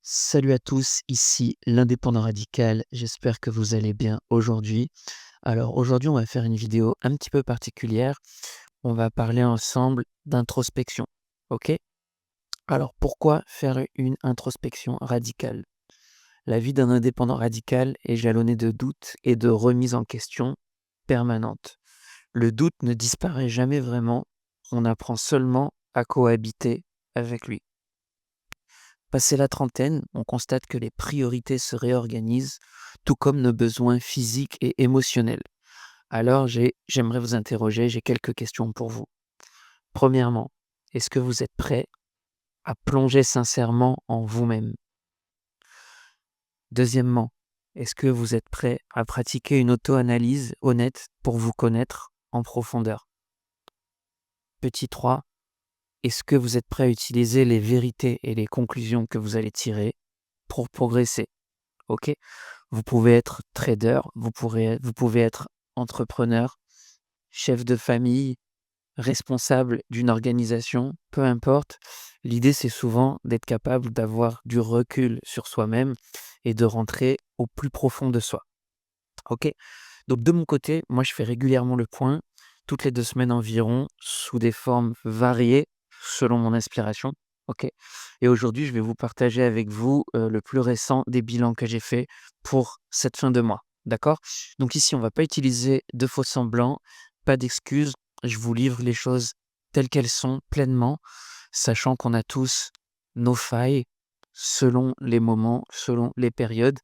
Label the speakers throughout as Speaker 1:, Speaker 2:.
Speaker 1: Salut à tous, ici l'indépendant radical, j'espère que vous allez bien aujourd'hui. Alors aujourd'hui on va faire une vidéo un petit peu particulière, on va parler ensemble d'introspection, ok? Alors pourquoi faire une introspection radicale? La vie d'un indépendant radical est jalonnée de doutes et de remises en question permanentes. Le doute ne disparaît jamais vraiment, on apprend seulement à cohabiter avec lui. Passé la trentaine, on constate que les priorités se réorganisent, tout comme nos besoins physiques et émotionnels. Alors, j'aimerais vous interroger, j'ai quelques questions pour vous. Premièrement, est-ce que vous êtes prêt à plonger sincèrement en vous-même? Deuxièmement, est-ce que vous êtes prêt à pratiquer une auto-analyse honnête pour vous connaître en profondeur? Petit 3, est-ce que vous êtes prêt à utiliser les vérités et les conclusions que vous allez tirer pour progresser? Ok? Vous pouvez être trader, vous pouvez être entrepreneur, chef de famille, responsable d'une organisation, peu importe. L'idée, c'est souvent d'être capable d'avoir du recul sur soi-même et de rentrer au plus profond de soi. OK? Donc de mon côté, moi, je fais régulièrement le point, toutes les 2 semaines environ, sous des formes variées selon mon inspiration. OK? Et aujourd'hui, je vais vous partager avec vous, le plus récent des bilans que j'ai fait pour cette fin de mois. D'accord? Donc ici, on va pas utiliser de faux semblants, pas d'excuses. Je vous livre les choses telles qu'elles sont, pleinement, sachant qu'on a tous nos failles selon les moments, selon les périodes.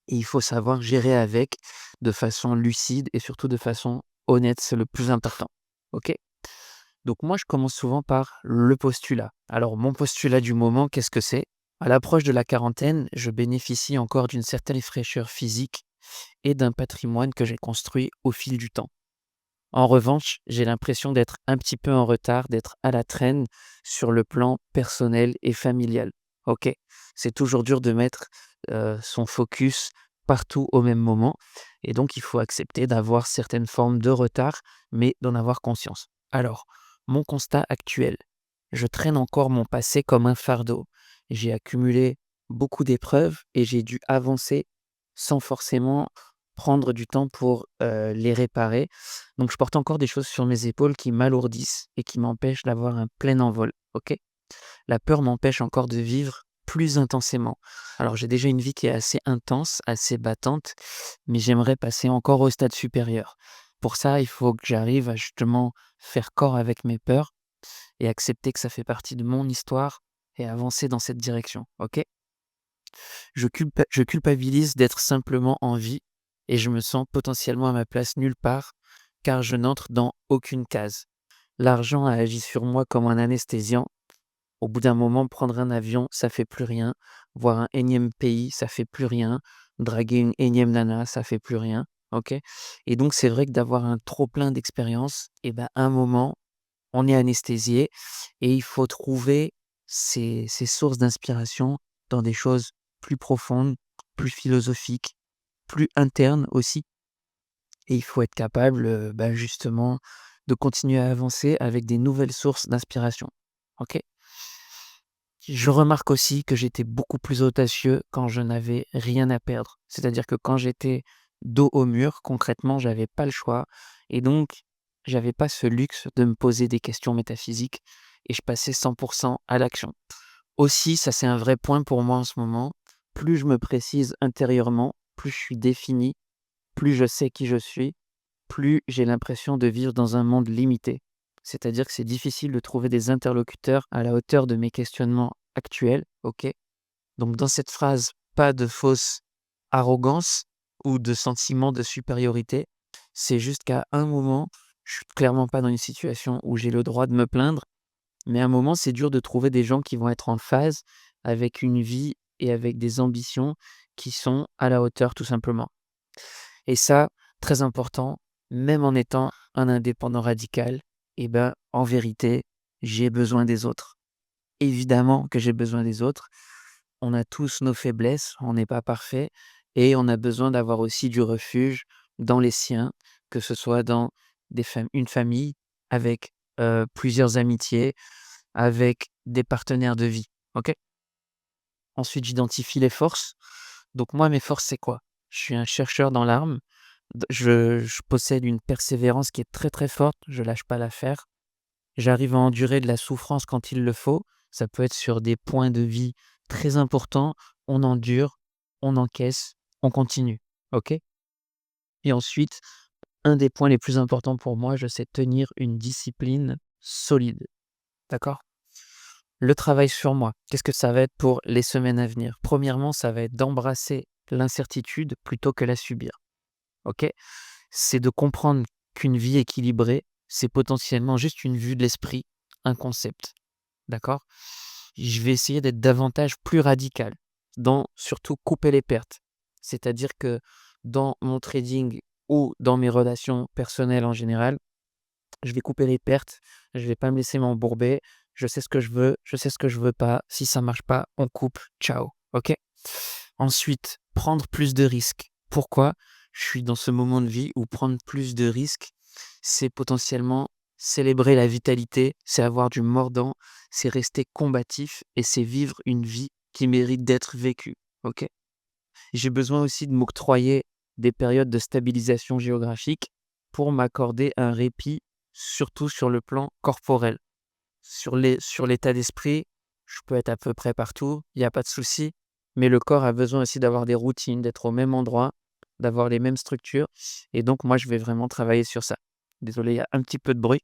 Speaker 1: Et il faut savoir gérer avec de façon lucide et surtout de façon honnête, c'est le plus important. OK? Donc moi, je commence souvent par le postulat. Alors mon postulat du moment, qu'est-ce que c'est? À l'approche de la quarantaine, je bénéficie encore d'une certaine fraîcheur physique et d'un patrimoine que j'ai construit au fil du temps. En revanche, j'ai l'impression d'être un petit peu en retard, d'être à la traîne sur le plan personnel et familial. OK? C'est toujours dur de mettre, son focus partout au même moment et donc il faut accepter d'avoir certaines formes de retard, mais d'en avoir conscience. Alors, mon constat actuel, je traîne encore mon passé comme un fardeau. J'ai accumulé beaucoup d'épreuves et j'ai dû avancer sans forcément prendre du temps pour, les réparer. Donc je porte encore des choses sur mes épaules qui m'alourdissent et qui m'empêchent d'avoir un plein envol, OK? La peur m'empêche encore de vivre plus intensément. Alors j'ai déjà une vie qui est assez intense, assez battante, mais j'aimerais passer encore au stade supérieur. Pour ça, il faut que j'arrive à justement faire corps avec mes peurs et accepter que ça fait partie de mon histoire et avancer dans cette direction, OK? Je culpabilise d'être simplement en vie et je me sens potentiellement à ma place nulle part, car je n'entre dans aucune case. L'argent a agi sur moi comme un anesthésiant. Au bout d'un moment, prendre un avion, ça fait plus rien. Voir un énième pays, ça fait plus rien. Draguer une énième nana, ça fait plus rien. OK? Et donc c'est vrai que d'avoir un trop plein d'expériences et ben, à un moment, on est anesthésié et il faut trouver ces sources d'inspiration dans des choses plus profondes, plus philosophiques, plus internes aussi, et il faut être capable, bah, justement de continuer à avancer avec des nouvelles sources d'inspiration. OK? Je remarque aussi que j'étais beaucoup plus audacieux quand je n'avais rien à perdre. C'est-à-dire que quand j'étais dos au mur, concrètement, j'avais pas le choix et donc j'avais pas ce luxe de me poser des questions métaphysiques et je passais 100 à l'action. Aussi, ça c'est un vrai point pour moi en ce moment, plus je me précise intérieurement, plus je suis défini, plus je sais qui je suis, plus j'ai l'impression de vivre dans un monde limité. C'est-à-dire que c'est difficile de trouver des interlocuteurs à la hauteur de mes questionnements actuels, OK? Donc dans cette phrase, pas de fausse arrogance ou de sentiment de supériorité. C'est juste qu'à un moment, je suis clairement pas dans une situation où j'ai le droit de me plaindre, mais à un moment, c'est dur de trouver des gens qui vont être en phase avec une vie et avec des ambitions qui sont à la hauteur tout simplement. Et ça, très important, même en étant un indépendant radical, et ben, en vérité, j'ai besoin des autres. Évidemment que j'ai besoin des autres. On a tous nos faiblesses, on n'est pas parfait et on a besoin d'avoir aussi du refuge dans les siens, que ce soit dans une famille, avec, plusieurs amitiés, avec des partenaires de vie. OK? Ensuite, j'identifie les forces. Donc moi, mes forces, c'est quoi? Je suis un chercheur dans l'arme. Je possède une persévérance qui est très, très forte. Je lâche pas l'affaire. J'arrive à endurer de la souffrance quand il le faut. Ça peut être sur des points de vie très importants. On endure, on encaisse, on continue. OK? Et ensuite, un des points les plus importants pour moi, je sais tenir une discipline solide. D'accord? Le travail sur moi, qu'est-ce que ça va être pour les semaines à venir? Premièrement, ça va être d'embrasser l'incertitude plutôt que la subir. OK? C'est de comprendre qu'une vie équilibrée, c'est potentiellement juste une vue de l'esprit, un concept. D'accord? Je vais essayer d'être davantage plus radical dans surtout couper les pertes. C'est-à-dire que dans mon trading ou dans mes relations personnelles en général, je vais couper les pertes, je vais pas me laisser m'embourber, je sais ce que je veux, je sais ce que je veux pas. Si ça marche pas, on coupe, ciao, OK? Ensuite, prendre plus de risques. Pourquoi? Je suis dans ce moment de vie où prendre plus de risques, c'est potentiellement célébrer la vitalité, c'est avoir du mordant, c'est rester combatif et c'est vivre une vie qui mérite d'être vécue, OK? J'ai besoin aussi de m'octroyer des périodes de stabilisation géographique pour m'accorder un répit, surtout sur le plan corporel. Sur l'état d'esprit, je peux être à peu près partout, il y a pas de souci, mais le corps a besoin aussi d'avoir des routines, d'être au même endroit, d'avoir les mêmes structures et donc moi, je vais vraiment travailler sur ça. Désolé, il y a un petit peu de bruit.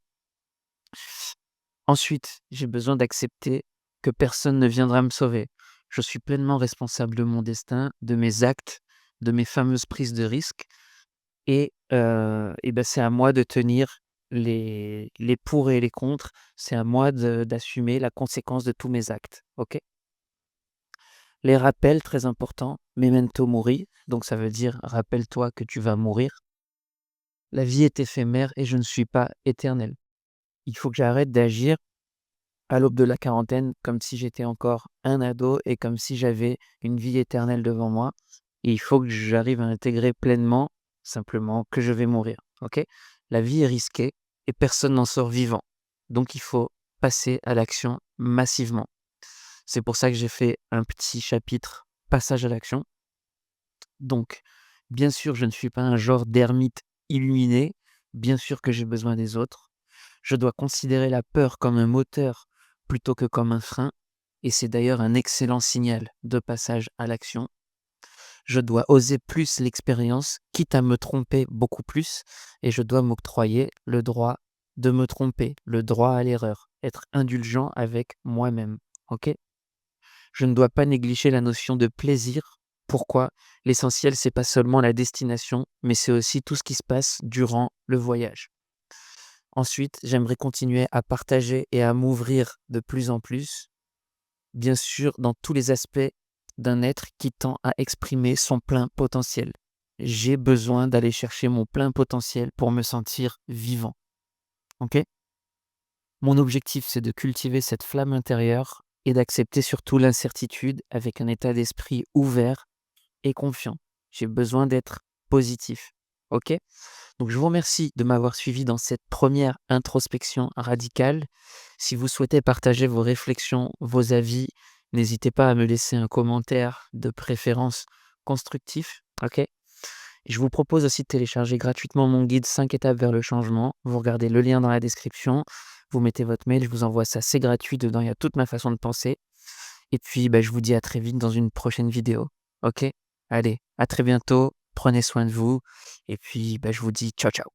Speaker 1: Ensuite, j'ai besoin d'accepter que personne ne viendra me sauver. Je suis pleinement responsable de mon destin, de mes actes, de mes fameuses prises de risques et c'est à moi de tenir les pour et les contre. C'est à moi d'assumer la conséquence de tous mes actes, OK? Les rappels, très importants, memento mori, donc ça veut dire: «Rappelle-toi que tu vas mourir». La vie est éphémère et je ne suis pas éternel. Il faut que j'arrête d'agir à l'aube de la quarantaine, comme si j'étais encore un ado et comme si j'avais une vie éternelle devant moi et il faut que j'arrive à intégrer pleinement, simplement, que je vais mourir, OK? La vie est risquée et personne n'en sort vivant, donc il faut passer à l'action massivement. C'est pour ça que j'ai fait un petit chapitre passage à l'action. Donc, bien sûr, je ne suis pas un genre d'ermite illuminé, bien sûr que j'ai besoin des autres. Je dois considérer la peur comme un moteur plutôt que comme un frein, et c'est d'ailleurs un excellent signal de passage à l'action. Je dois oser plus l'expérience, quitte à me tromper beaucoup plus, et je dois m'octroyer le droit de me tromper, le droit à l'erreur, être indulgent avec moi-même. OK? Je ne dois pas négliger la notion de plaisir. Pourquoi? L'essentiel, c'est pas seulement la destination, mais c'est aussi tout ce qui se passe durant le voyage. Ensuite, j'aimerais continuer à partager et à m'ouvrir de plus en plus, bien sûr, dans tous les aspects d'un être qui tend à exprimer son plein potentiel. J'ai besoin d'aller chercher mon plein potentiel pour me sentir vivant. OK? Mon objectif, c'est de cultiver cette flamme intérieure et d'accepter surtout l'incertitude avec un état d'esprit ouvert et confiant. J'ai besoin d'être positif. OK? Donc je vous remercie de m'avoir suivi dans cette première introspection radicale. Si vous souhaitez partager vos réflexions, vos avis, n'hésitez pas à me laisser un commentaire, de préférence constructif. OK? Et je vous propose aussi de télécharger gratuitement mon guide 5 étapes vers le changement. Vous regardez le lien dans la description, vous mettez votre mail, je vous envoie ça, c'est gratuit, dedans il y a toute ma façon de penser. Et puis je vous dis à très vite dans une prochaine vidéo. OK? Allez, à très bientôt, prenez soin de vous et puis je vous dis ciao ciao.